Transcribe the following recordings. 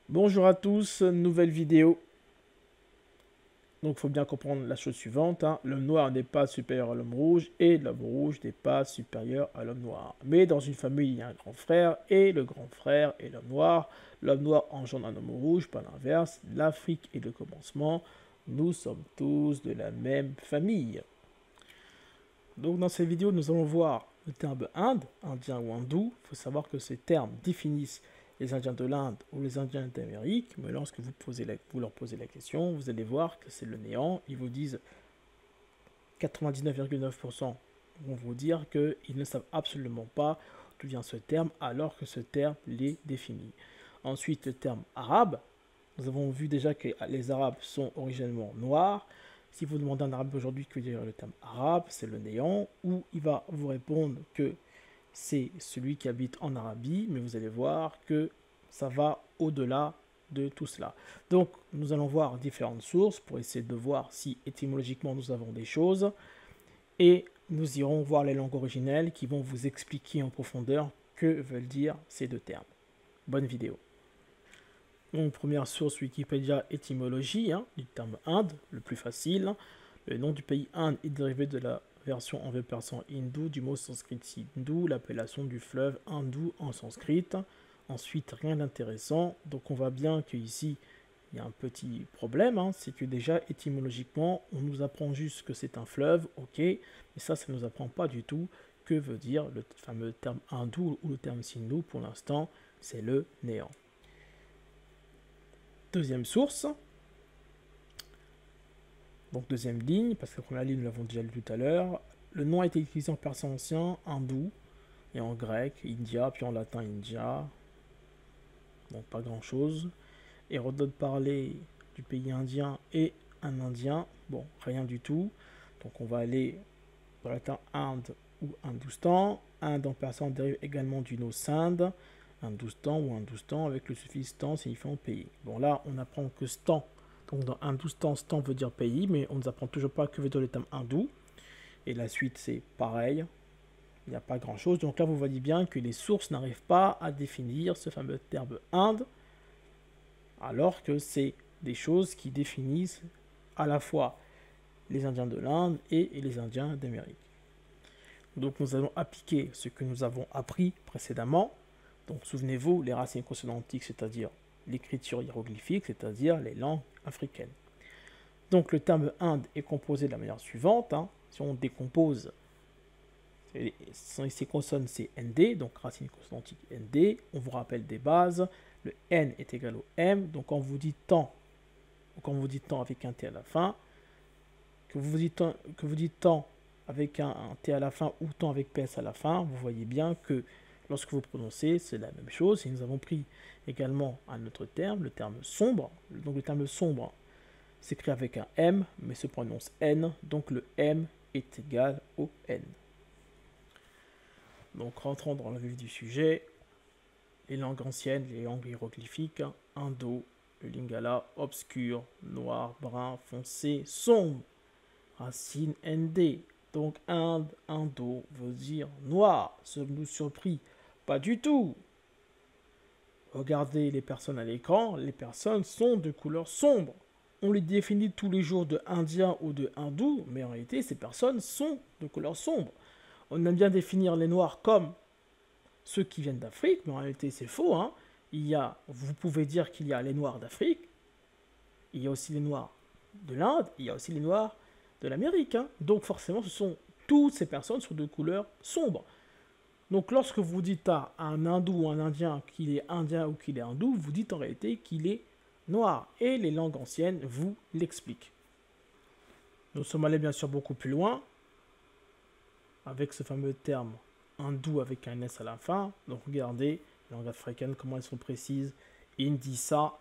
Bonjour à tous, nouvelle vidéo. Donc il faut bien comprendre la chose suivante, hein. L'homme noir n'est pas supérieur à l'homme rouge et l'homme rouge n'est pas supérieur à l'homme noir. Mais dans une famille, il y a un grand frère et le grand frère est l'homme noir. L'homme noir engendre un homme rouge, pas l'inverse. L'Afrique est le commencement. Nous sommes tous de la même famille. Donc dans cette vidéo, nous allons voir le terme Inde, indien ou hindou. Il faut savoir que ces termes définissent les Indiens de l'Inde ou les Indiens d'Amérique, mais lorsque vous leur posez la question, vous allez voir que c'est le néant. Ils vous disent 99,9% vont vous dire qu'ils ne savent absolument pas d'où vient ce terme, alors que ce terme les définit. Ensuite, le terme arabe. Nous avons vu déjà que les Arabes sont originellement noirs. Si vous demandez à un arabe aujourd'hui que veut dire le terme arabe, c'est le néant, ou il va vous répondre que c'est celui qui habite en Arabie, mais vous allez voir que ça va au-delà de tout cela. Donc, nous allons voir différentes sources pour essayer de voir si étymologiquement nous avons des choses, et nous irons voir les langues originelles qui vont vous expliquer en profondeur que veulent dire ces deux termes. Bonne vidéo. Donc, première source Wikipédia, étymologie, du terme Inde, le plus facile. Le nom du pays Inde est dérivé de la version en persan hindou du mot sanskrit hindou, l'appellation du fleuve hindou en sanskrit. Ensuite, rien d'intéressant. Donc, on voit bien qu'ici, il y a un petit problème. C'est que déjà, étymologiquement, on nous apprend juste que c'est un fleuve, ok. Mais ça ne nous apprend pas du tout que veut dire le fameux terme hindou ou le terme sindou. Pour l'instant, c'est le néant. Deuxième source. Donc deuxième ligne, parce que la première ligne, nous l'avons déjà lu tout à l'heure. Le nom a été utilisé en persan ancien, hindou, et en grec, India, puis en latin, India. Donc pas grand-chose. Hérodote parlait du pays indien et un indien. Bon, rien du tout. Donc on va aller dans le latin Inde ou Hindoustan. Inde en persan dérive également du nom Sindh, Hindoustan ou Hindoustan avec le suffixe stan signifiant pays. Bon là, on apprend que stan. Donc dans Hindoustan, stan veut dire pays, mais on ne nous apprend toujours pas que veut dire le terme hindou. Et la suite, c'est pareil. Il n'y a pas grand-chose. Donc là, vous voyez bien que les sources n'arrivent pas à définir ce fameux terme Inde, alors que c'est des choses qui définissent à la fois les Indiens de l'Inde et les Indiens d'Amérique. Donc nous allons appliquer ce que nous avons appris précédemment. Donc souvenez-vous, les racines consonantiques, c'est-à-dire l'écriture hiéroglyphique, c'est-à-dire les langues africaines. Donc le terme Inde est composé de la manière suivante. Si on décompose ces consonnes, c'est ND, donc racine consonantique ND. On vous rappelle des bases. Le N est égal au M. Donc quand vous dites temps, avec un T à la fin, que vous dites temps avec un T à la fin ou temps avec PS à la fin, vous voyez bien que lorsque vous prononcez, c'est la même chose. Et nous avons pris également un autre terme, le terme sombre. Donc le terme sombre s'écrit avec un M, mais se prononce N. Donc le M est égal au N. Donc rentrons dans le vif du sujet. Les langues anciennes, les langues hiéroglyphiques, indo, le lingala, obscur, noir, brun, foncé, sombre. Racine ND. Donc Inde, indo veut dire noir. Sommes-nous surpris? Pas du tout. Regardez les personnes à l'écran, les personnes sont de couleur sombre. On les définit tous les jours de indien ou de hindou, mais en réalité ces personnes sont de couleur sombre. On aime bien définir les noirs comme ceux qui viennent d'Afrique, mais en réalité c'est faux. Vous pouvez dire qu'il y a les noirs d'Afrique, il y a aussi les noirs de l'Inde, il y a aussi les noirs de l'Amérique. Donc forcément, toutes ces personnes sont de couleur sombre. Donc lorsque vous dites à un hindou ou un indien qu'il est indien ou qu'il est hindou, vous dites en réalité qu'il est noir. Et les langues anciennes vous l'expliquent. Nous sommes allés bien sûr beaucoup plus loin avec ce fameux terme hindou avec un S à la fin. Donc regardez, les langues africaines, comment elles sont précises. Indissa,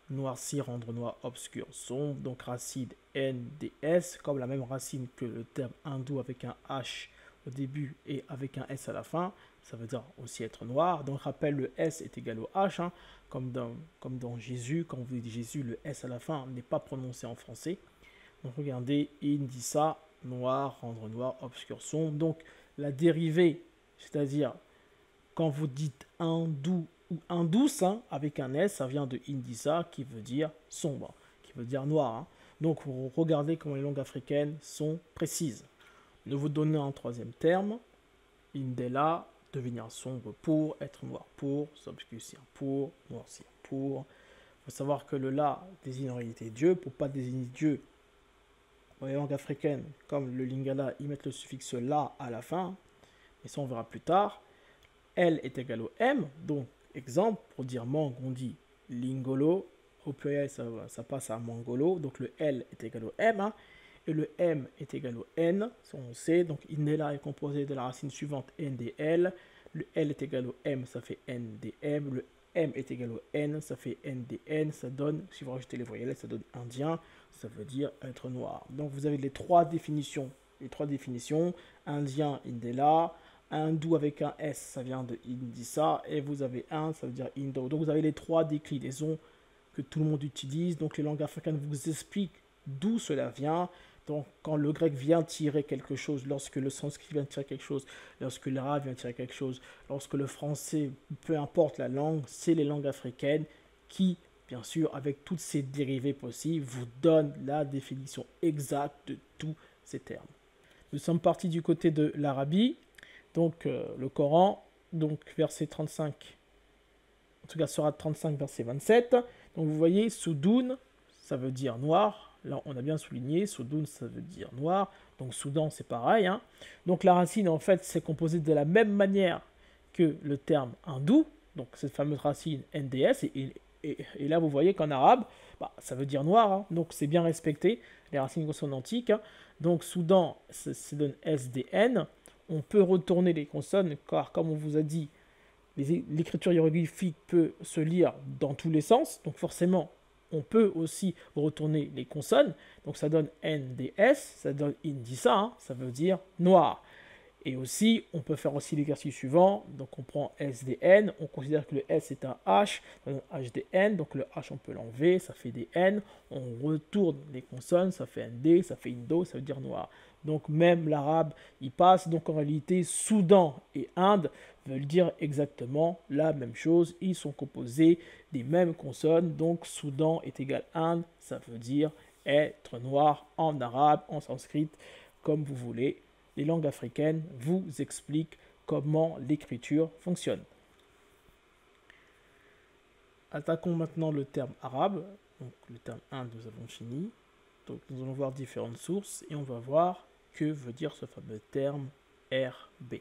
noircir, rendre noir, obscur, sombre. Donc racine NDS, comme la même racine que le terme hindou avec un H au début et avec un S à la fin. ça veut dire aussi être noir. Donc rappelle, le S est égal au H, hein, comme dans Jésus, quand vous dites Jésus, le S à la fin n'est pas prononcé en français. Donc regardez, Indissa, noir, rendre noir, obscur sombre. Donc la dérivée, c'est-à-dire quand vous dites hindou ou indouce, hein, avec un S, ça vient de Indissa qui veut dire sombre, qui veut dire noir. Hein. Donc vous regardez comment les langues africaines sont précises. Nous vous donnons un troisième terme, Indela, devenir sombre pour, être noir pour, s'obscurcir pour, noircir pour. Il faut savoir que le la désigne en réalité Dieu. Pour ne pas désigner Dieu, dans les langues africaines, comme le lingala, ils mettent le suffixe la à la fin. Et ça, on verra plus tard. L est égal au M. Donc, exemple, pour dire mangue, on dit lingolo. Au pluriel, ça passe à mangolo. Donc, le L est égal au M. Hein, et le M est égal au N. Ça, on sait. Donc, Indela est composé de la racine suivante NDL. Le L est égal au M, ça fait NDM. Le M est égal au N, ça fait NDN. Ça donne, si vous rajoutez les voyelles, ça donne indien. Ça veut dire être noir. Donc, vous avez les trois définitions. Indien, Indela. Hindou avec un S, ça vient de Indissa. Et vous avez un, ça veut dire Indo. Donc, vous avez les trois déclinaisons que tout le monde utilise. Donc, les langues africaines vous expliquent d'où cela vient. Donc, quand le grec vient tirer quelque chose, lorsque le sanskrit vient tirer quelque chose, lorsque l'arabe vient tirer quelque chose, lorsque le français, peu importe la langue, c'est les langues africaines qui, bien sûr, avec toutes ces dérivées possibles, vous donnent la définition exacte de tous ces termes. Nous sommes partis du côté de l'Arabie, donc le Coran, donc verset 35, en tout cas sera 35, verset 27. Donc vous voyez, Soudoun, ça veut dire noir. Là, on a bien souligné, Soudoun, ça veut dire noir. Donc, Soudan, c'est pareil. Hein. Donc, la racine, en fait, c'est composé de la même manière que le terme hindou. Donc, cette fameuse racine NDS. Et là, vous voyez qu'en arabe, ça veut dire noir. Hein. Donc, c'est bien respecté, les racines consonantiques. Hein. Donc, Soudan, ça donne SDN. On peut retourner les consonnes, car, comme on vous a dit, l'écriture hiéroglyphique peut se lire dans tous les sens. Donc, forcément, on peut aussi retourner les consonnes. Donc ça donne NDS, ça donne Indissa, hein, ça veut dire noir. Et aussi, on peut faire aussi l'exercice suivant. Donc on prend SDN, on considère que le S est un H, ça donne HDN, donc le H on peut l'enlever, ça fait des N. On retourne les consonnes, ça fait ND, ça fait Indo, ça veut dire noir. Donc même l'arabe y passe. Donc en réalité, Soudan et Inde veulent dire exactement la même chose. Ils sont composés des mêmes consonnes. Donc Soudan est égal Inde, ça veut dire être noir en arabe, en sanskrit, comme vous voulez. Les langues africaines vous expliquent comment l'écriture fonctionne. Attaquons maintenant le terme arabe. Donc le terme Inde, nous avons fini. Donc nous allons voir différentes sources et on va voir que veut dire ce fameux terme RB.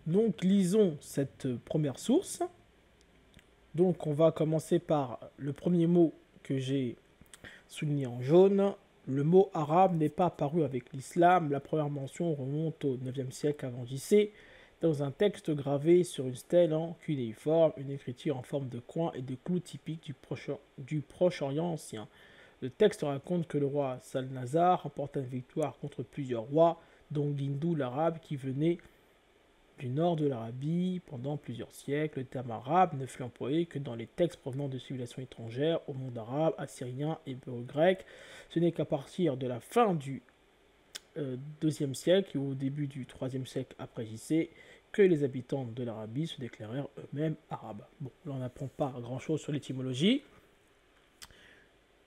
Donc lisons cette première source. Donc on va commencer par le premier mot que j'ai souligné en jaune. Le mot arabe n'est pas apparu avec l'islam. La première mention remonte au 9e siècle avant JC, dans un texte gravé sur une stèle en cunéiforme, une écriture en forme de coin et de clous typique du Proche-Orient ancien. Le texte raconte que le roi Salnazar remporta une victoire contre plusieurs rois, dont l'hindou, l'arabe, qui venait du nord de l'Arabie. Pendant plusieurs siècles, le terme arabe ne fut employé que dans les textes provenant de civilisations étrangères au monde arabe, assyrien, hébreu, grec. Ce n'est qu'à partir de la fin du IIe siècle et au début du IIIe siècle après JC que les habitants de l'Arabie se déclarèrent eux-mêmes arabes. Bon, là on n'apprend pas grand-chose sur l'étymologie.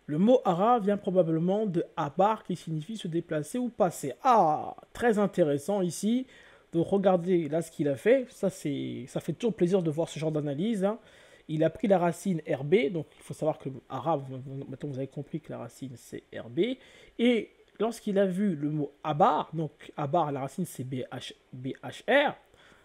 Le mot arabe vient probablement de abar qui signifie se déplacer ou passer. Ah, très intéressant ici. Donc regardez là ce qu'il a fait, ça fait toujours plaisir de voir ce genre d'analyse. Hein. Il a pris la racine RB, donc il faut savoir que arabe, maintenant vous avez compris que la racine c'est RB. Et lorsqu'il a vu le mot abar, donc abar la racine c'est BHR,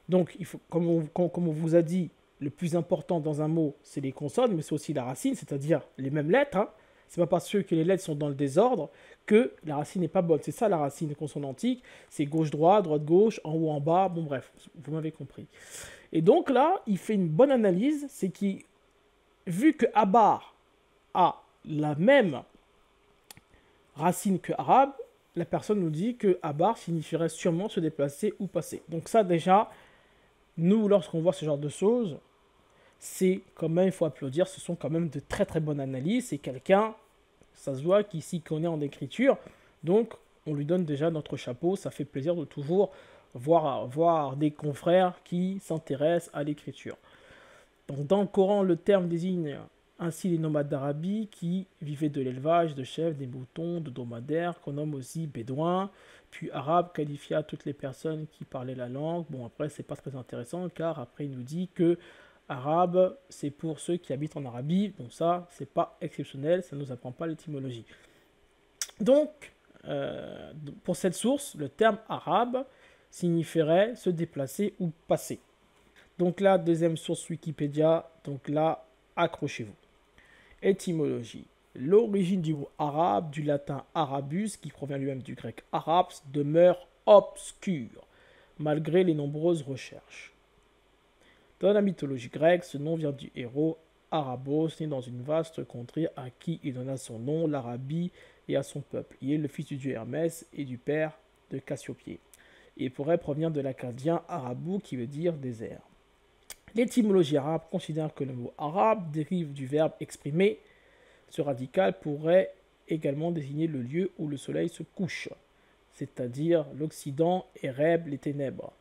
donc il faut, comme on vous a dit, le plus important dans un mot c'est les consonnes, mais c'est aussi la racine, c'est-à-dire les mêmes lettres. Hein. C'est pas parce que les lettres sont dans le désordre que la racine n'est pas bonne. C'est ça la racine consonantique. C'est gauche-droite, droite-gauche, en haut, en bas. Bon bref, vous m'avez compris. Et donc là, il fait une bonne analyse. C'est qu'il, vu que abar a la même racine que arabe, la personne nous dit que abar signifierait sûrement se déplacer ou passer. Donc ça déjà, Nous, lorsqu'on voit ce genre de choses, c'est quand même, il faut applaudir, ce sont quand même de très très bonnes analyses. C'est quelqu'un, ça se voit, qui s'y connaît en écriture. Donc, on lui donne déjà notre chapeau. Ça fait plaisir de toujours voir des confrères qui s'intéressent à l'écriture. Donc, dans le Coran, le terme désigne ainsi les nomades d'Arabie qui vivaient de l'élevage de chèvres, des moutons, de dromadaires, qu'on nomme aussi bédouins. Puis arabe qualifia toutes les personnes qui parlaient la langue. Bon, après, c'est pas très intéressant car après, il nous dit que arabe, c'est pour ceux qui habitent en Arabie. Bon, ça, c'est pas exceptionnel, ça ne nous apprend pas l'étymologie. Donc, pour cette source, le terme arabe signifierait se déplacer ou passer. Donc là, deuxième source Wikipédia, donc là, accrochez-vous. Étymologie. L'origine du mot arabe, du latin arabus, qui provient lui-même du grec arabs, demeure obscure, malgré les nombreuses recherches. Dans la mythologie grecque, ce nom vient du héros Arabos, né dans une vaste contrée à qui il donna son nom, l'Arabie, et à son peuple. Il est le fils du dieu Hermès et du père de Cassiopée. Il pourrait provenir de l'acadien Arabou, qui veut dire désert. L'étymologie arabe considère que le mot arabe dérive du verbe exprimer. Ce radical pourrait également désigner le lieu où le soleil se couche, c'est-à-dire l'Occident, Ereb, les ténèbres.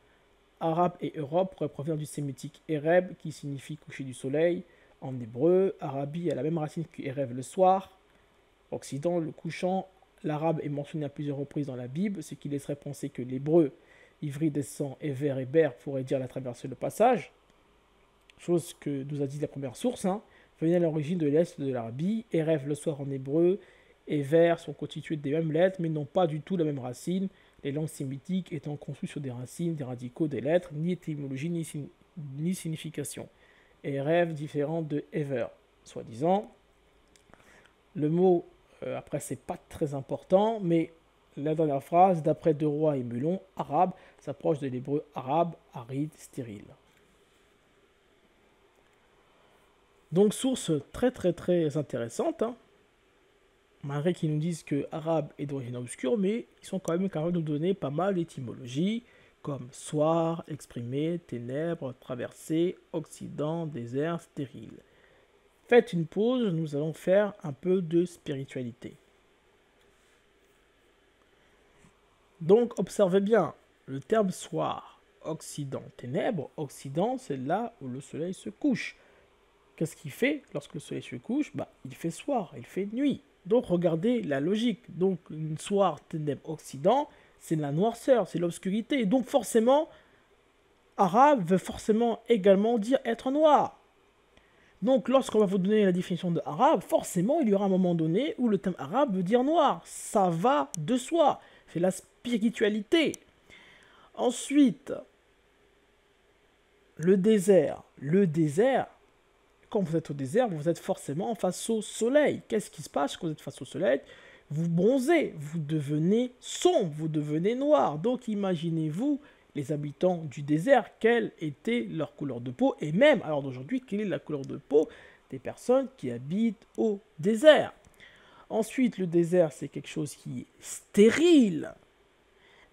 Arabe et Europe pourraient provenir du sémitique Ereb, qui signifie coucher du soleil. En hébreu, Arabie a la même racine que Ereb, le soir. Occident, le couchant. L'arabe est mentionné à plusieurs reprises dans la Bible, ce qui laisserait penser que l'hébreu, ivri des sangs, Ever et Ber pourrait dire la traversée le passage. Chose que nous a dit la première source, venait à l'origine de l'Est de l'Arabie, et rêve le soir en hébreu, et vers sont constitués des mêmes lettres, mais n'ont pas du tout la même racine, les langues sémitiques étant construites sur des racines, des radicaux des lettres, ni étymologie, ni signification. Et rêve différent de ever, soi-disant. Le mot, après, c'est pas très important, mais la dernière phrase, d'après De Roy et Mulon, arabe, s'approche de l'hébreu arabe, aride, stérile. Donc, source très très très intéressante, malgré qu'ils nous disent que arabe est d'origine obscure, mais ils sont quand même capables de nous donner pas mal d'étymologies, comme soir, exprimé, ténèbres, traversée, occident, désert, stérile. Faites une pause, nous allons faire un peu de spiritualité. Donc, observez bien, le terme soir, occident, ténèbres, occident, c'est là où le soleil se couche. Qu'est-ce qu'il fait lorsque le soleil se couche? Il fait soir, il fait nuit. Donc regardez la logique. Donc une soir, ténèbres, occident, c'est la noirceur, c'est l'obscurité. Donc forcément, arabe veut forcément également dire être noir. Donc lorsqu'on va vous donner la définition de arabe, forcément il y aura un moment donné où le terme arabe veut dire noir. Ça va de soi. C'est la spiritualité. Ensuite, le désert. Le désert, quand vous êtes au désert, vous êtes forcément face au soleil. Qu'est-ce qui se passe quand vous êtes face au soleil? Vous bronzez, vous devenez sombre, vous devenez noir. Donc imaginez-vous les habitants du désert, quelle était leur couleur de peau, et même, alors d'aujourd'hui, quelle est la couleur de peau des personnes qui habitent au désert. Ensuite, le désert, c'est quelque chose qui est stérile.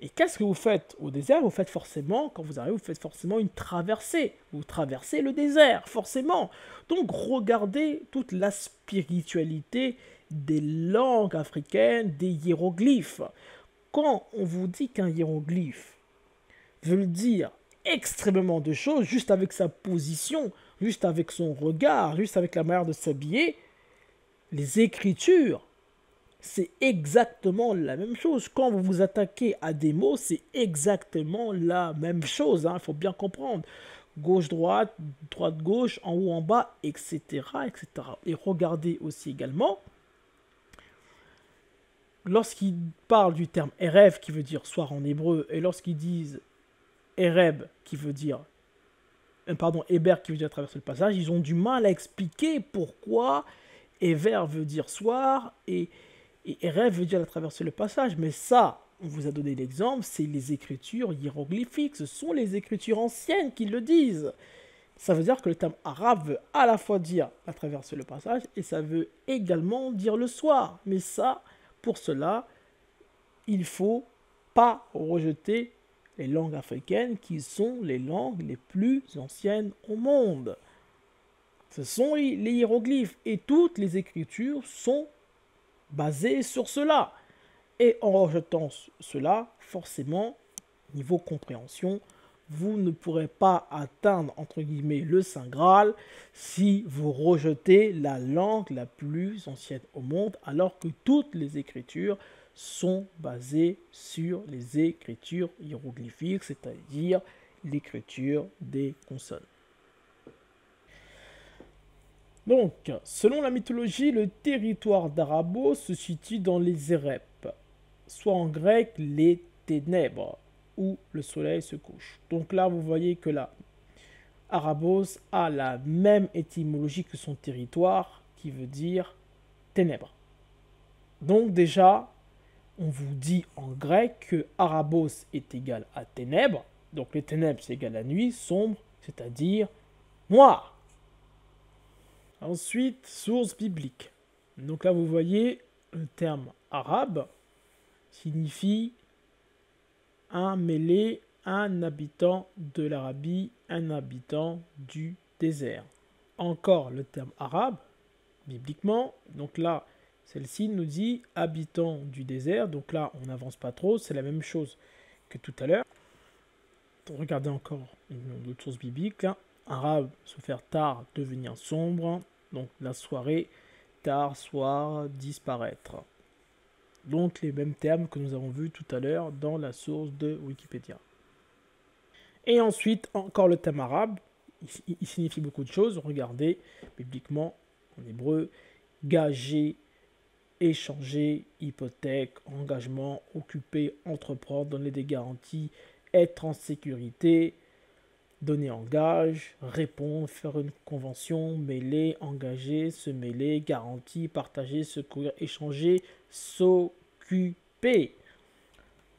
Et qu'est-ce que vous faites au désert? Vous faites forcément, quand vous arrivez, vous faites forcément une traversée. Vous traversez le désert, forcément. Donc regardez toute la spiritualité des langues africaines, des hiéroglyphes. Quand on vous dit qu'un hiéroglyphe veut dire extrêmement de choses, juste avec sa position, juste avec son regard, juste avec la manière de s'habiller, les écritures, c'est exactement la même chose. Quand vous vous attaquez à des mots, c'est exactement la même chose. Il faut bien comprendre. Gauche-droite, droite-gauche, en haut, en bas, etc., etc. Et regardez aussi également, lorsqu'ils parlent du terme Erev, qui veut dire soir en hébreu, et lorsqu'ils disent Ereb, qui veut dire Héber, qui veut dire traverser le passage, ils ont du mal à expliquer pourquoi Ever veut dire soir et Erev veut dire traverser le passage. Mais ça, on vous a donné l'exemple, c'est les écritures hiéroglyphiques, ce sont les écritures anciennes qui le disent. Ça veut dire que le terme arabe veut à la fois dire traverser le passage et ça veut également dire le soir. Mais ça, pour cela, il ne faut pas rejeter les langues africaines qui sont les langues les plus anciennes au monde. Ce sont les hiéroglyphes et toutes les écritures sont basées sur cela. Et en rejetant cela, forcément, niveau compréhension, vous ne pourrez pas atteindre, entre guillemets, le Saint Graal si vous rejetez la langue la plus ancienne au monde, alors que toutes les écritures sont basées sur les écritures hiéroglyphiques, c'est-à-dire l'écriture des consonnes. Donc, selon la mythologie, le territoire d'Arabos se situe dans les Érèpes, soit en grec les ténèbres, où le soleil se couche. Donc là, vous voyez que là, Arabos a la même étymologie que son territoire, qui veut dire ténèbres. Donc déjà, on vous dit en grec que Arabos est égal à ténèbres. Donc les ténèbres, c'est égal à nuit, sombre, c'est-à-dire noir. Ensuite, source biblique. Donc là, vous voyez, le terme arabe signifie un mêlé, un habitant de l'Arabie, un habitant du désert. Encore le terme arabe, bibliquement, donc là, celle-ci nous dit habitant du désert, donc là, on n'avance pas trop, c'est la même chose que tout à l'heure. Regardez encore une autre source biblique, hein. Arabe, se faire tard, devenir sombre, donc la soirée, tard, soir, disparaître. Donc les mêmes termes que nous avons vus tout à l'heure dans la source de Wikipédia. Et ensuite, encore le terme arabe, il signifie beaucoup de choses. Regardez, bibliquement, en hébreu, gager, échanger, hypothèque, engagement, occuper, entreprendre, donner des garanties, être en sécurité, donner en gage, répondre, faire une convention, mêler, engager, se mêler, garantie, partager, secourir, échanger, s'occuper.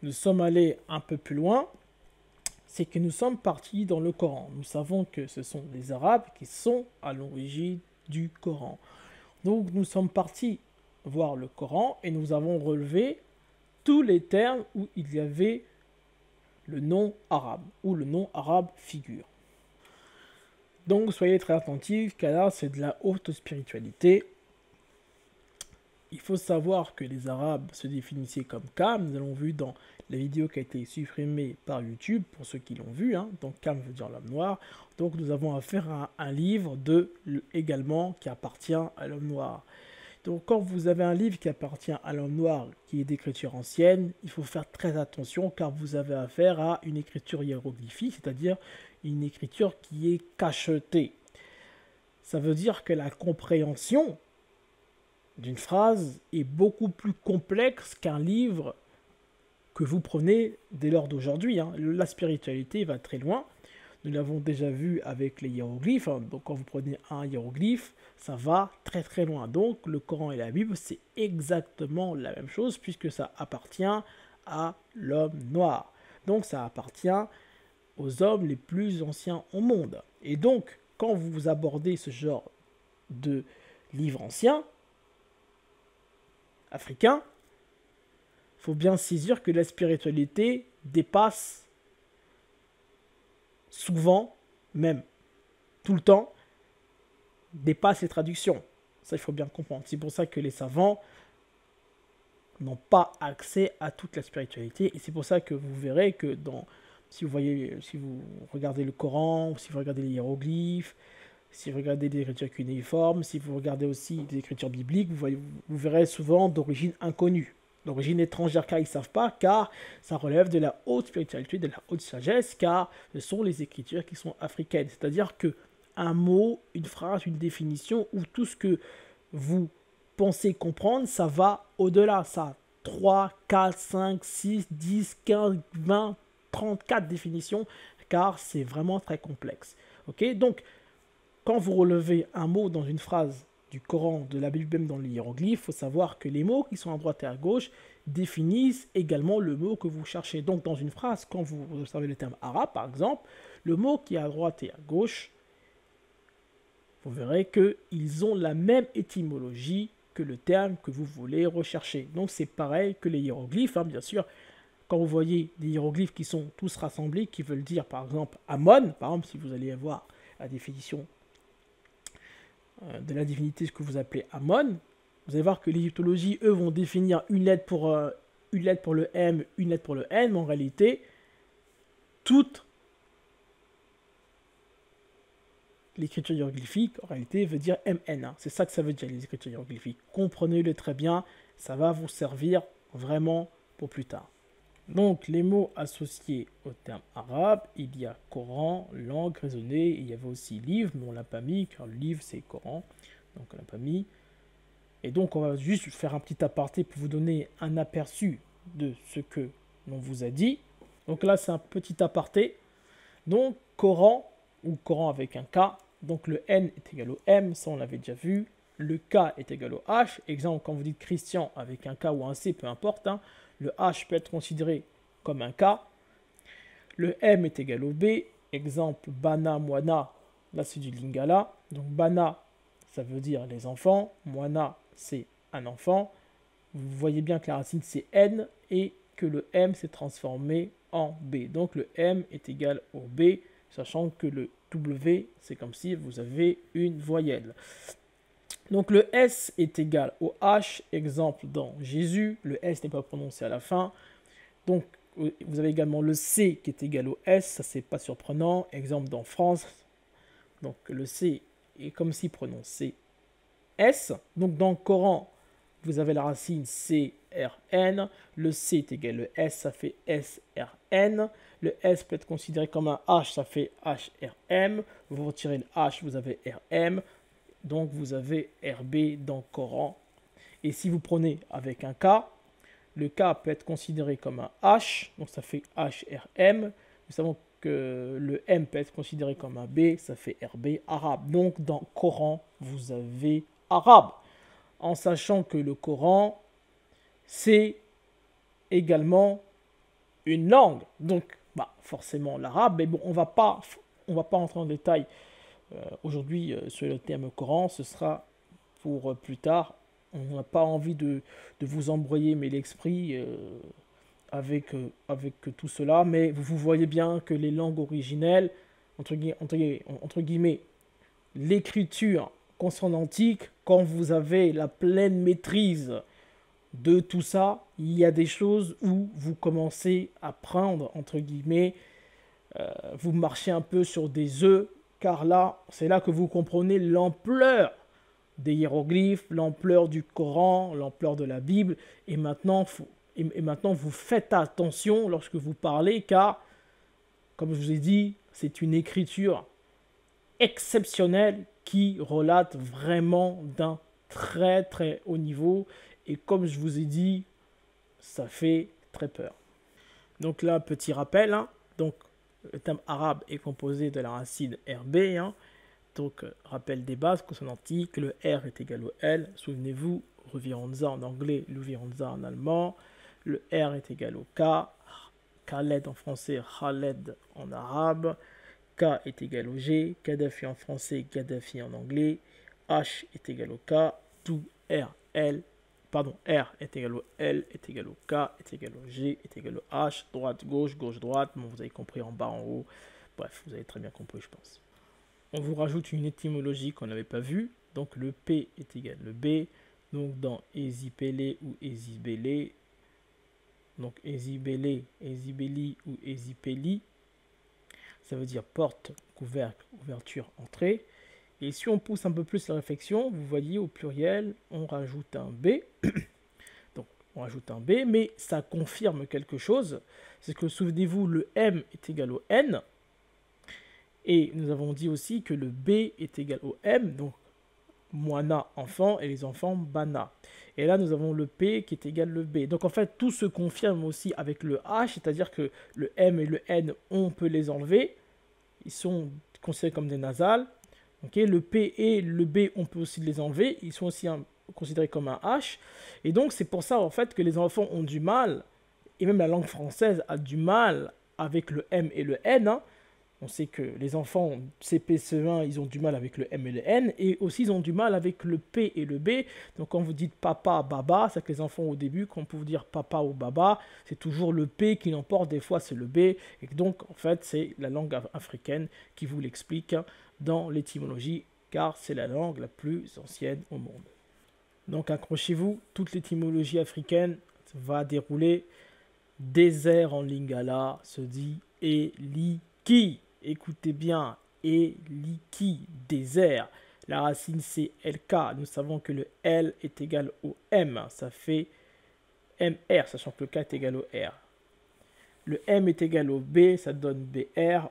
Nous sommes allés un peu plus loin, c'est que nous sommes partis dans le Coran. Nous savons que ce sont les Arabes qui sont à l'origine du Coran. Donc nous sommes partis voir le Coran et nous avons relevé tous les termes où il y avait le nom arabe, où le nom arabe figure. Donc soyez très attentifs, car là c'est de la haute spiritualité. Il faut savoir que les Arabes se définissaient comme Kam. Nous l'avons vu dans la vidéo qui a été supprimée par YouTube, pour ceux qui l'ont vu. Hein. Donc Kam veut dire l'homme noir. Donc nous avons affaire à un livre également qui appartient à l'homme noir. Donc quand vous avez un livre qui appartient à l'homme noir, qui est d'écriture ancienne, il faut faire très attention car vous avez affaire à une écriture hiéroglyphique, c'est-à-dire une écriture qui est cachetée. Ça veut dire que la compréhension d'une phrase est beaucoup plus complexe qu'un livre que vous prenez dès lors d'aujourd'hui. Hein. La spiritualité va très loin. Nous l'avons déjà vu avec les hiéroglyphes. Hein. Donc quand vous prenez un hiéroglyphe, ça va très très loin. Donc le Coran et la Bible, c'est exactement la même chose puisque ça appartient à l'homme noir. Donc ça appartient aux hommes les plus anciens au monde. Et donc, quand vous abordez ce genre de livre ancien, africain, il faut bien saisir que la spiritualité dépasse souvent, même tout le temps, dépasse les traductions. Ça, il faut bien comprendre. C'est pour ça que les savants n'ont pas accès à toute la spiritualité. Et c'est pour ça que vous verrez que si vous regardez le Coran, si vous regardez les hiéroglyphes, si vous regardez des écritures cunéiformes, si vous regardez aussi des écritures bibliques, vous verrez souvent d'origine inconnue, d'origine étrangère, car ils ne savent pas, car ça relève de la haute spiritualité, de la haute sagesse, car ce sont les écritures qui sont africaines. C'est-à-dire que un mot, une phrase, une définition, ou tout ce que vous pensez comprendre, ça va au-delà. Ça a 3, 4, 5, 6, 10, 15, 20, 34 définitions, car c'est vraiment très complexe. Ok, donc, quand vous relevez un mot dans une phrase du Coran, de la Bible, même dans les hiéroglyphes, il faut savoir que les mots qui sont à droite et à gauche définissent également le mot que vous cherchez. Donc, dans une phrase, quand vous observez le terme arabe, par exemple, le mot qui est à droite et à gauche, vous verrez qu'ils ont la même étymologie que le terme que vous voulez rechercher. Donc, c'est pareil que les hiéroglyphes, hein, bien sûr. quand vous voyez des hiéroglyphes qui sont tous rassemblés, qui veulent dire par exemple Amon, par exemple si vous allez voir la définition de la divinité, ce que vous appelez Amon, vous allez voir que l'égyptologie, eux, vont définir une lettre pour le M, une lettre pour le N, mais en réalité, toute l'écriture hiéroglyphique, en réalité, veut dire MN. C'est ça que ça veut dire, les écritures hiéroglyphiques. Comprenez-le très bien, ça va vous servir vraiment pour plus tard. Donc, les mots associés au terme arabe, il y a Coran, langue, raisonnée, il y avait aussi livre, mais on ne l'a pas mis, car le livre, c'est Coran, donc on ne l'a pas mis. Et donc, on va juste faire un petit aparté pour vous donner un aperçu de ce que l'on vous a dit. Donc là, c'est un petit aparté. Donc, Coran, ou Coran avec un K, donc le N est égal au M, ça on l'avait déjà vu. Le K est égal au H. Exemple, quand vous dites Christian avec un K ou un C, peu importe, hein, le H peut être considéré comme un K. Le M est égal au B. Exemple, Bana, Moana, là c'est du Lingala. Donc Bana, ça veut dire les enfants. Moana, c'est un enfant. Vous voyez bien que la racine c'est N et que le M s'est transformé en B. Donc le M est égal au B, sachant que le W, c'est comme si vous avez une voyelle. Donc le S est égal au H, exemple dans Jésus, le S n'est pas prononcé à la fin. Donc vous avez également le C qui est égal au S, ça c'est pas surprenant, exemple dans France. Donc le C est comme si prononcé S. Donc dans le Coran, vous avez la racine CRN, le C est égal au S, ça fait SRN. Le S peut être considéré comme un H, ça fait HRM. Vous retirez le H, vous avez RM. Donc vous avez RB dans le Coran. Et si vous prenez avec un K, le K peut être considéré comme un H, donc ça fait HRM. Nous savons que le M peut être considéré comme un B, ça fait RB arabe. Donc dans le Coran, vous avez arabe. En sachant que le Coran, c'est également une langue. Donc forcément l'arabe, mais bon, on va pas entrer en détail aujourd'hui sur le terme Coran, ce sera pour plus tard. On n'a pas envie de vous embrouiller mais l'esprit avec tout cela, mais vous voyez bien que les langues originelles, entre guillemets, l'écriture consonantique, quand vous avez la pleine maîtrise de tout ça, il y a des choses où vous commencez à prendre, entre guillemets, vous marchez un peu sur des œufs, car là, c'est là que vous comprenez l'ampleur des hiéroglyphes, l'ampleur du Coran, l'ampleur de la Bible, et maintenant, vous faites attention lorsque vous parlez, car, comme je vous ai dit, c'est une écriture exceptionnelle qui relate vraiment d'un très très haut niveau, et comme je vous ai dit, ça fait très peur. Donc là, petit rappel, hein, donc le terme arabe est composé de la racine RB, hein, donc rappel des bases consonantiques, le R est égal au L, souvenez-vous, Ruviranza en anglais, Luviranza en allemand, le R est égal au K, Khaled en français, Khaled en arabe, K est égal au G, Kadhafi en français, Gaddafi en anglais, H est égal au K, tout R est égal au L, est égal au K, est égal au G, est égal au H, droite, gauche, gauche, droite, bon, vous avez compris en bas, en haut, bref, vous avez très bien compris, je pense. On vous rajoute une étymologie qu'on n'avait pas vue, donc le P est égal au B, donc dans Ezipele ou Ezibele, donc Ezibele, Ezibeli ou Ezipeli, ça veut dire porte, couvercle, ouverture, entrée. Et si on pousse un peu plus la réflexion, vous voyez au pluriel, on rajoute un B. Donc on rajoute un B, mais ça confirme quelque chose. C'est que souvenez-vous, le M est égal au N. Et nous avons dit aussi que le B est égal au M. Donc Moana, enfant, et les enfants, Bana. Et là, nous avons le P qui est égal au B. Donc en fait, tout se confirme aussi avec le H, c'est-à-dire que le M et le N, on peut les enlever. Ils sont considérés comme des nasales. Okay, le P et le B, on peut aussi les enlever. Ils sont aussi considérés comme un H. Et donc, c'est pour ça, en fait, que les enfants ont du mal, et même la langue française a du mal avec le M et le N, hein, On sait que les enfants CP, CE1, ils ont du mal avec le M et le N, et aussi ils ont du mal avec le P et le B. Donc quand vous dites papa, baba, c'est que les enfants au début, quand vous dire papa ou baba, c'est toujours le P qui l'emporte, des fois c'est le B. Et donc en fait c'est la langue africaine qui vous l'explique dans l'étymologie, car c'est la langue la plus ancienne au monde. Donc accrochez-vous, toute l'étymologie africaine va dérouler. Désert en lingala se dit eliki. Écoutez bien, eliki, désert. La racine c'est LK. Nous savons que le L est égal au M. Ça fait MR, sachant que le K est égal au R. Le M est égal au B, ça donne BR.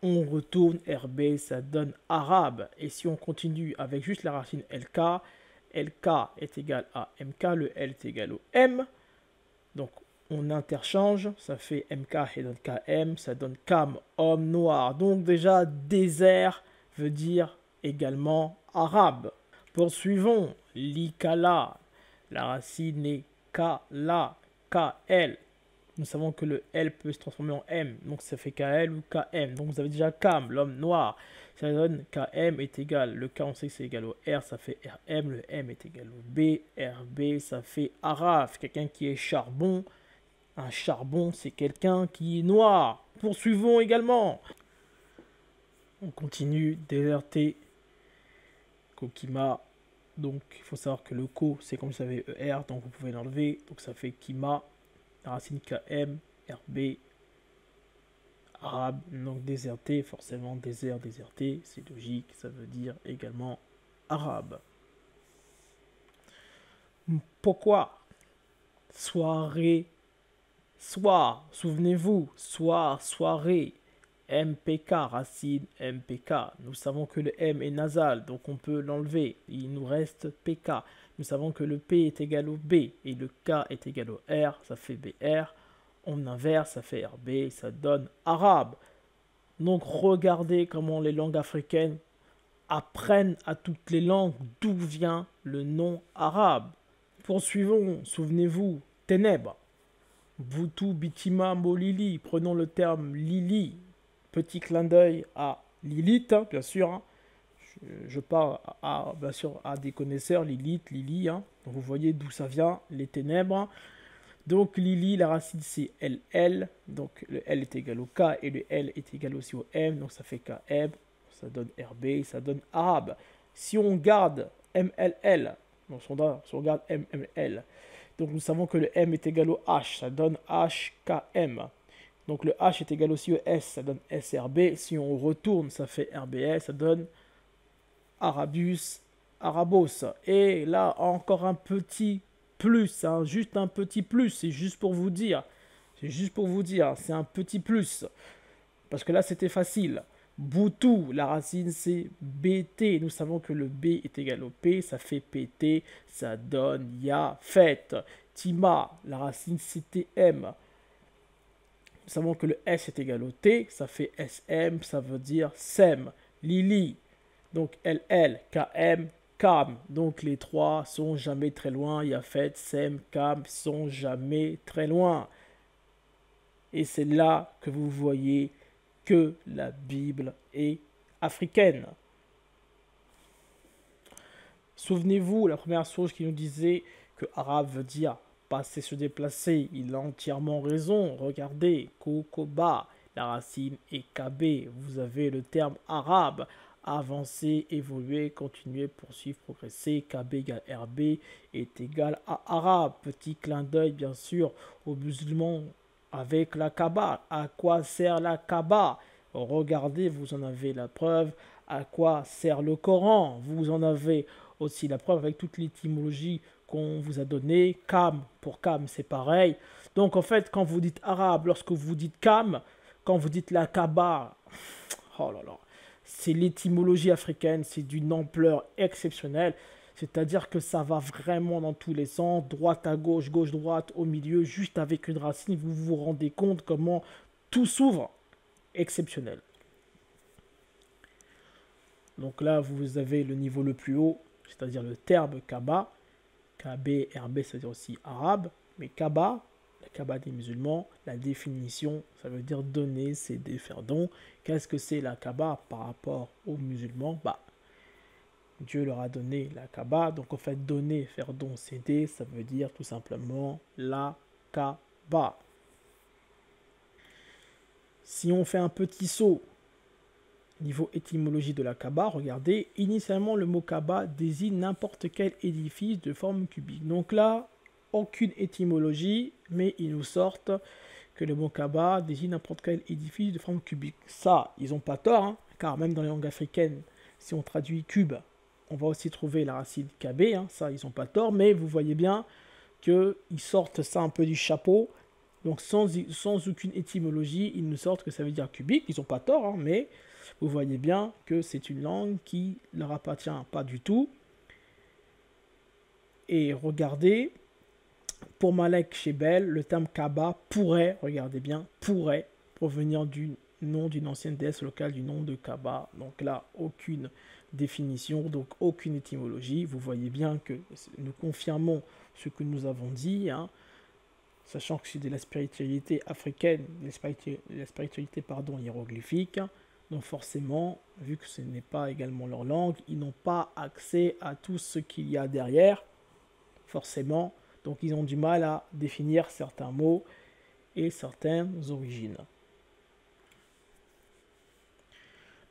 On retourne RB, ça donne arabe. Et si on continue avec juste la racine LK, LK est égal à MK, le L est égal au M. Donc on interchange, ça fait MK et donne KM, ça donne Kam, homme noir. Donc déjà, désert veut dire également arabe. Poursuivons, l'ikala, la racine est Kala, KL. Nous savons que le L peut se transformer en M, donc ça fait KL ou KM. Donc vous avez déjà Kam, l'homme noir. Ça donne KM est égal, le K on sait que c'est égal au R, ça fait RM, le M est égal au B, RB, ça fait arabe, quelqu'un qui est charbon. Un charbon, c'est quelqu'un qui est noir. Poursuivons également. On continue, déserté, Kokima. Donc, il faut savoir que le ko, c'est comme vous savez ER, donc vous pouvez l'enlever. Donc, ça fait Kima, la racine KM, RB, arabe. Donc, déserté, forcément, désert, déserté, c'est logique, ça veut dire également arabe. Pourquoi soirée, soir, souvenez-vous, soir, soirée, MPK, racine MPK. Nous savons que le M est nasal, donc on peut l'enlever. Il nous reste PK. Nous savons que le P est égal au B et le K est égal au R, ça fait BR. On inverse, ça fait RB, ça donne arabe. Donc regardez comment les langues africaines apprennent à toutes les langues d'où vient le nom arabe. Poursuivons, souvenez-vous, ténèbres. Boutou, Bitima, Molili, prenons le terme Lili. Petit clin d'œil à Lilith, hein, bien sûr. Hein. Je parle bien sûr à des connaisseurs, Lilith, Lili. Hein. Donc vous voyez d'où ça vient, les ténèbres. Donc Lili, la racine c'est LL. Donc le L est égal au K et le L est égal aussi au M. Donc ça fait KM, ça donne RB, ça donne arabe. Si on garde MLL, donc si on garde MML, donc nous savons que le M est égal au H, ça donne HKM. Donc le H est égal aussi au S, ça donne SRB. Si on retourne, ça fait RBS, ça donne Arabus, Arabos. Et là, encore un petit plus, hein, juste un petit plus, c'est juste pour vous dire. C'est juste pour vous dire, c'est un petit plus. Parce que là, c'était facile. Boutou, la racine c'est BT. Nous savons que le B est égal au P, ça fait PT, ça donne Yafet. Tima, la racine c'est TM. Nous savons que le S est égal au T, ça fait SM, ça veut dire SEM. Lili, donc LL, KM, KAM. Donc les trois sont jamais très loin. Yafet, SEM, KAM sont jamais très loin. Et c'est là que vous voyez que la Bible est africaine. Souvenez-vous, la première source qui nous disait que arabe veut dire passer, se déplacer. Il a entièrement raison. Regardez, Kokoba, la racine est KB. Vous avez le terme arabe. Avancer, évoluer, continuer, poursuivre, progresser. KB égale RB est égal à arabe. Petit clin d'œil, bien sûr, aux musulmans avec la Kaaba. À quoi sert la Kaaba? Regardez, vous en avez la preuve. À quoi sert le Coran? Vous en avez aussi la preuve avec toute l'étymologie qu'on vous a donnée. Kam, pour Kam, c'est pareil. Donc en fait, quand vous dites arabe, lorsque vous dites Kam, quand vous dites la Kaaba, oh là là, c'est l'étymologie africaine, c'est d'une ampleur exceptionnelle. C'est-à-dire que ça va vraiment dans tous les sens, droite à gauche, gauche-droite, au milieu, juste avec une racine. Vous vous rendez compte comment tout s'ouvre. Exceptionnel. Donc là, vous avez le niveau le plus haut, c'est-à-dire le terme Kaaba. KB, RB, c'est-à-dire aussi arabe. Mais Kaaba, la Kaaba des musulmans, la définition, ça veut dire donner, céder, faire don. Qu'est-ce que c'est la Kaaba par rapport aux musulmans? Bah, Dieu leur a donné la Kaaba, donc en fait donner, faire don, céder, ça veut dire tout simplement la Kaaba. Si on fait un petit saut niveau étymologie de la Kaaba, regardez, initialement le mot Kaaba désigne n'importe quel édifice de forme cubique. Donc là, aucune étymologie, mais ils nous sortent que le mot Kaaba désigne n'importe quel édifice de forme cubique. Ça, ils n'ont pas tort, hein, car même dans les langues africaines, si on traduit cube, on va aussi trouver la racine KB, hein, ça, ils n'ont pas tort, mais vous voyez bien qu'ils sortent ça un peu du chapeau. Donc sans aucune étymologie, ils nous sortent que ça veut dire cubique, ils n'ont pas tort, hein, mais vous voyez bien que c'est une langue qui ne leur appartient pas du tout. Et regardez, pour Malek Shebel, le terme Kaaba pourrait, regardez bien, pourrait provenir du nom d'une ancienne déesse locale du nom de Kaaba. Donc là, aucune définition, donc aucune étymologie. Vous voyez bien que nous confirmons ce que nous avons dit, hein, sachant que c'est de la spiritualité africaine, la spiritualité hiéroglyphique. Donc forcément, vu que ce n'est pas également leur langue, ils n'ont pas accès à tout ce qu'il y a derrière, forcément. Donc ils ont du mal à définir certains mots et certaines origines.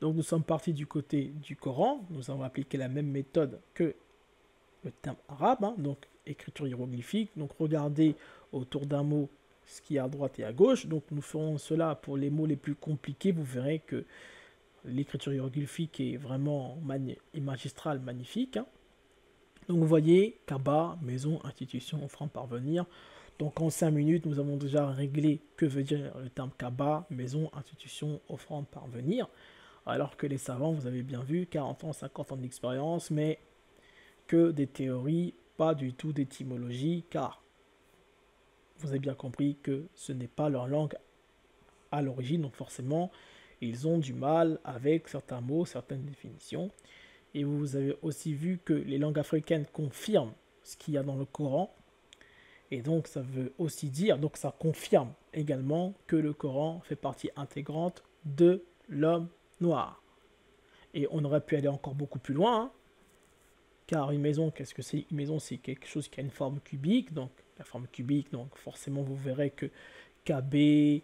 Donc nous sommes partis du côté du Coran, nous avons appliqué la même méthode que le terme arabe, hein, donc écriture hiéroglyphique. Donc regardez autour d'un mot ce qui est à droite et à gauche. Donc nous ferons cela pour les mots les plus compliqués. Vous verrez que l'écriture hiéroglyphique est vraiment magistrale, magnifique. Hein. Donc vous voyez, Kaaba, maison, institution, offrande, parvenir. Donc en 5 minutes, nous avons déjà réglé que veut dire le terme Kaaba, maison, institution, offrande, parvenir. Alors que les savants, vous avez bien vu, 40 ans, 50 ans d'expérience, mais que des théories, pas du tout d'étymologie, car vous avez bien compris que ce n'est pas leur langue à l'origine, donc forcément, ils ont du mal avec certains mots, certaines définitions. Et vous avez aussi vu que les langues africaines confirment ce qu'il y a dans le Coran. Et donc ça veut aussi dire, donc ça confirme également que le Coran fait partie intégrante de l'homme noir. Et on aurait pu aller encore beaucoup plus loin, hein, car une maison, qu'est-ce que c'est? Une maison, c'est quelque chose qui a une forme cubique, donc la forme cubique, donc forcément vous verrez que KB,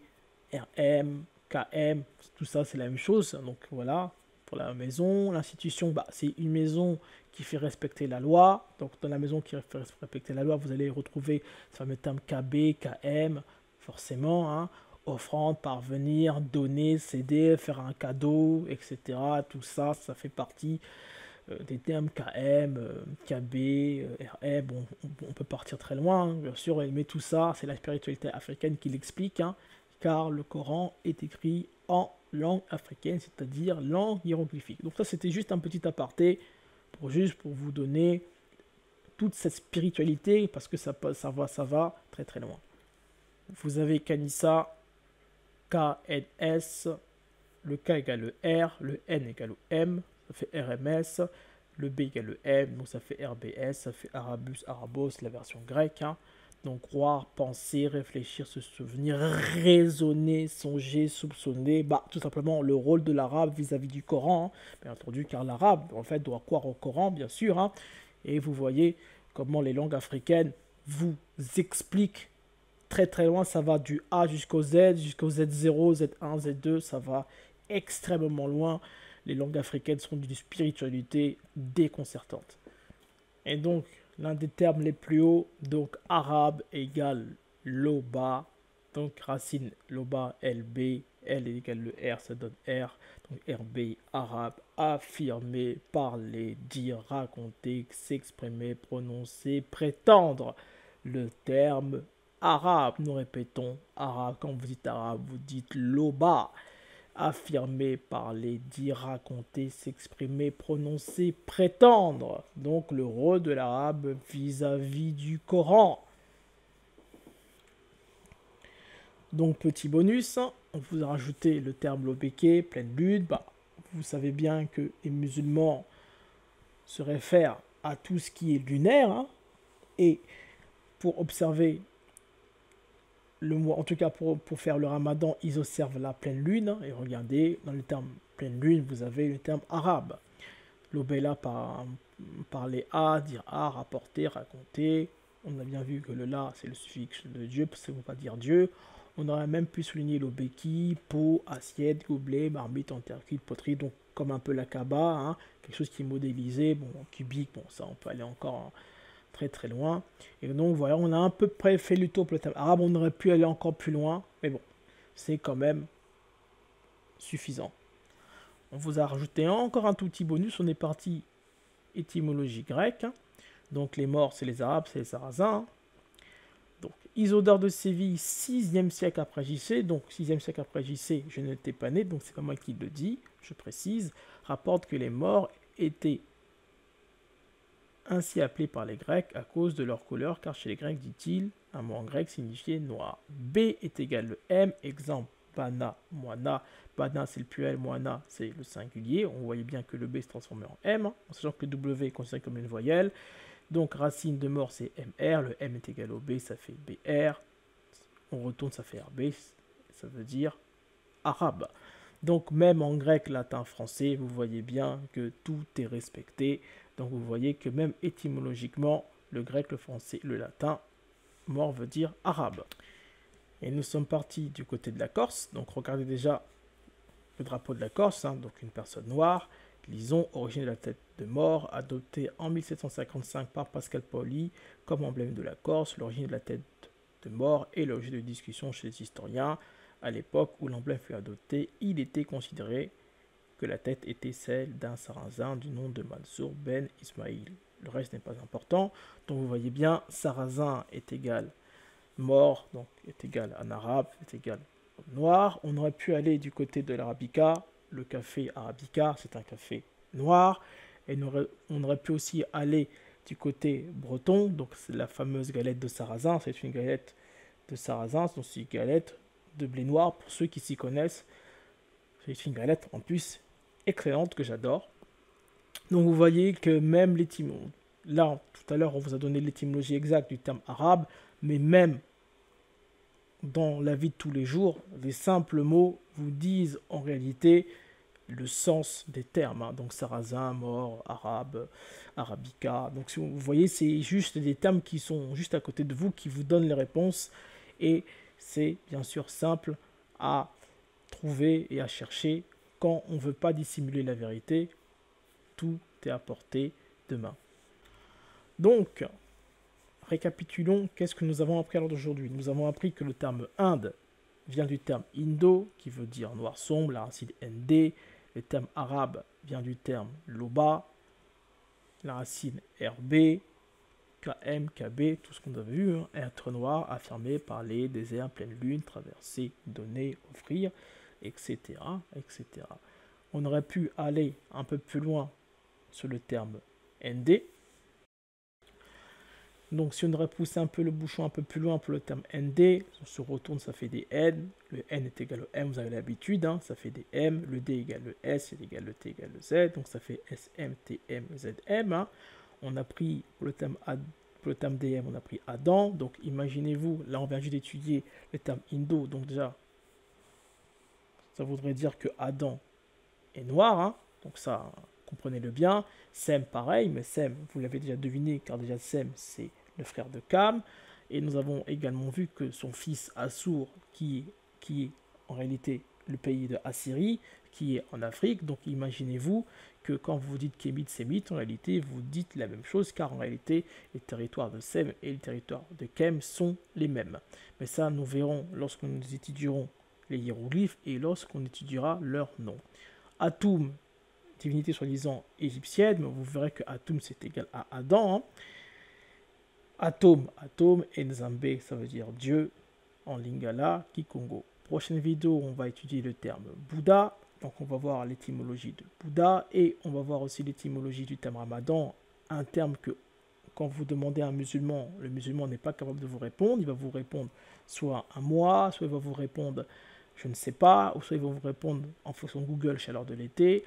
RM, KM, tout ça c'est la même chose, donc voilà, pour la maison. L'institution, bah, c'est une maison qui fait respecter la loi, donc dans la maison qui fait respecter la loi, vous allez retrouver ce fameux terme KB, KM, forcément, hein, offrande, parvenir, donner, céder, faire un cadeau, etc. Tout ça, ça fait partie des termes KM, KB, RM, bon, on peut partir très loin, hein, bien sûr, mais tout ça, c'est la spiritualité africaine qui l'explique, hein, car le Coran est écrit en langue africaine, c'est-à-dire langue hiéroglyphique. Donc ça, c'était juste un petit aparté, pour vous donner toute cette spiritualité, parce que ça va très très loin. Vous avez Kanissa, KNS, le K égale le R, le N égale au M, ça fait RMS, le B égale le M, donc ça fait RBS, ça fait Arabus, Arabos, la version grecque. Hein. Donc croire, penser, réfléchir, se souvenir, raisonner, songer, soupçonner, bah tout simplement le rôle de l'arabe vis-à-vis du Coran, hein. Bien entendu, car l'arabe en fait doit croire au Coran, bien sûr, hein. Et vous voyez comment les langues africaines vous expliquent très très loin, ça va du A jusqu'au Z, jusqu'au Z0, Z1, Z2, ça va extrêmement loin. Les langues africaines sont d'une spiritualité déconcertante. Et donc, l'un des termes les plus hauts, donc arabe égale loba, donc racine loba, LB, L égale le R, ça donne R, donc RB, arabe, affirmer, parler, dire, raconter, s'exprimer, prononcer, prétendre. Le terme arabe, nous répétons arabe, quand vous dites arabe, vous dites loba. Affirmer, parler, dire, raconter, s'exprimer, prononcer, prétendre. Donc le rôle de l'arabe vis-à-vis du Coran. Donc petit bonus, on vous a rajouté le terme lobéké, pleine lune. Bah, vous savez bien que les musulmans se réfèrent à tout ce qui est lunaire. Hein, et pour observer le mois, en tout cas pour faire le ramadan, ils observent la pleine lune. Et regardez, dans le terme pleine lune, vous avez le terme arabe. L'obéla par les a, dire a, rapporter, raconter. On a bien vu que le la, c'est le suffixe de Dieu, ça ne veut pas dire Dieu. On aurait même pu souligner l'obéki, pot, assiette, gobelet, marmite, enterre-cuite, poterie, donc comme un peu la kaba, hein, quelque chose qui est modélisé, bon, en cubique, bon, ça on peut aller encore très très loin. Et donc voilà, on a à peu près fait le tour pour le thème arabe, on aurait pu aller encore plus loin, mais bon, c'est quand même suffisant. On vous a rajouté encore un tout petit bonus, on est parti étymologie grecque, donc les morts c'est les Arabes, c'est les Sarrasins. Donc Isodore de Séville, 6e siècle après JC, donc 6e siècle après JC, je n'étais pas né, donc c'est pas moi qui le dis, je précise, rapporte que les morts étaient ainsi appelés par les Grecs à cause de leur couleur, car chez les Grecs, dit-il, un mot en grec signifiait noir. B est égal le M, exemple, bana, moana. Bana c'est le pluriel, moana c'est le singulier. On voyait bien que le B se transformait en M, en sachant que le W est considéré comme une voyelle. Donc racine de mort c'est MR, le M est égal au B, ça fait BR. On retourne, ça fait RB, ça veut dire arabe. Donc même en grec, latin, français, vous voyez bien que tout est respecté. Donc vous voyez que même étymologiquement, le grec, le français, le latin, mort veut dire arabe. Et nous sommes partis du côté de la Corse. Donc regardez déjà le drapeau de la Corse, hein, donc une personne noire. Lisons, origine de la tête de mort, adoptée en 1755 par Pascal Paoli comme emblème de la Corse. L'origine de la tête de mort est l'objet de discussion chez les historiens. À l'époque où l'emblème fut adopté, il était considéré que la tête était celle d'un Sarrasin du nom de Mansour Ben Ismail. Le reste n'est pas important. Donc vous voyez bien, Sarrasin est égal mort, donc est égal en arabe, est égal noir. On aurait pu aller du côté de l'arabica. Le café arabica, c'est un café noir. Et on aurait pu aussi aller du côté breton. Donc c'est la fameuse galette de Sarrasin. C'est une galette de Sarrasin. Donc c'est une galette de blé noir pour ceux qui s'y connaissent. C'est une galette en plus excellente que j'adore. Donc vous voyez que même l'étymologie, là tout à l'heure on vous a donné l'étymologie exacte du terme arabe, mais même dans la vie de tous les jours, les simples mots vous disent en réalité le sens des termes. Hein. Donc sarrasin, mort, arabe, arabica. Donc si vous voyez, c'est juste des termes qui sont juste à côté de vous, qui vous donnent les réponses. Et c'est bien sûr simple à trouver et à chercher quand on ne veut pas dissimuler la vérité. Tout est à portée de main. Donc, récapitulons, qu'est-ce que nous avons appris alors d'aujourd'hui? Nous avons appris que le terme Inde vient du terme Indo, qui veut dire noir sombre, la racine ND. Le terme arabe vient du terme Loba, la racine RB, KM, KB, tout ce qu'on a vu, hein, être noir, affirmer, parler, désert, pleine lune, traverser, donner, offrir, etc., etc. On aurait pu aller un peu plus loin sur le terme ND. Donc si on aurait poussé un peu le bouchon un peu plus loin pour le terme ND, on se retourne, ça fait des N. Le N est égal au M, vous avez l'habitude, hein, ça fait des M. Le D égale le S, c'est égal le T égale le Z, donc ça fait SM, TM, ZM. Hein. On a pris pour le terme DM, on a pris Adam. Donc imaginez-vous, là on vient juste d'étudier le terme Indo, donc déjà, ça voudrait dire que Adam est noir, hein, donc ça, comprenez-le bien. Sem, pareil, mais Sem, vous l'avez déjà deviné, car déjà Sem, c'est le frère de Cam. Et nous avons également vu que son fils Assur, qui est en réalité le pays de Assyrie, qui est en Afrique. Donc imaginez-vous que quand vous dites Kémite, Sémite, en réalité, vous dites la même chose, car en réalité, les territoires de Sem et les territoires de Kem sont les mêmes. Mais ça, nous verrons lorsque nous étudierons les hiéroglyphes et lorsqu'on étudiera leurs noms. Atum, divinité soi-disant égyptienne, mais vous verrez que Atum c'est égal à Adam. Hein. Atom, et Nzambe, ça veut dire Dieu en lingala, Kikongo. Prochaine vidéo, on va étudier le terme Bouddha, donc on va voir l'étymologie de Bouddha, et on va voir aussi l'étymologie du terme Ramadan, un terme que quand vous demandez à un musulman, le musulman n'est pas capable de vous répondre, il va vous répondre soit un mois, soit il va vous répondre je ne sais pas, ou soit il va vous répondre en fonction de Google chaleur de l'été.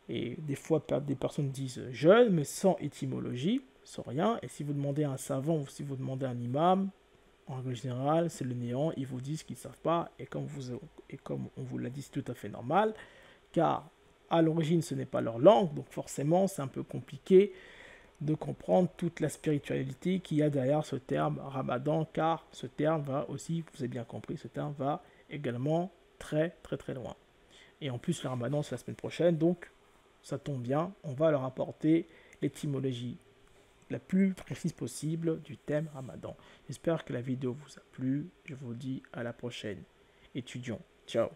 Et des fois, des personnes disent jeûne, mais sans étymologie, sans rien. Et si vous demandez à un savant ou si vous demandez à un imam, en règle générale, c'est le néant. Ils vous disent qu'ils ne savent pas. Et comme on vous l'a dit, c'est tout à fait normal. Car à l'origine, ce n'est pas leur langue. Donc forcément, c'est un peu compliqué de comprendre toute la spiritualité qu'il y a derrière ce terme Ramadan. Car ce terme va aussi, vous avez bien compris, ce terme va également très loin. Et en plus, le Ramadan, c'est la semaine prochaine. Donc, ça tombe bien. On va leur apporter l'étymologie la plus précise possible du thème Ramadan. J'espère que la vidéo vous a plu. Je vous dis à la prochaine. Étudiants, ciao.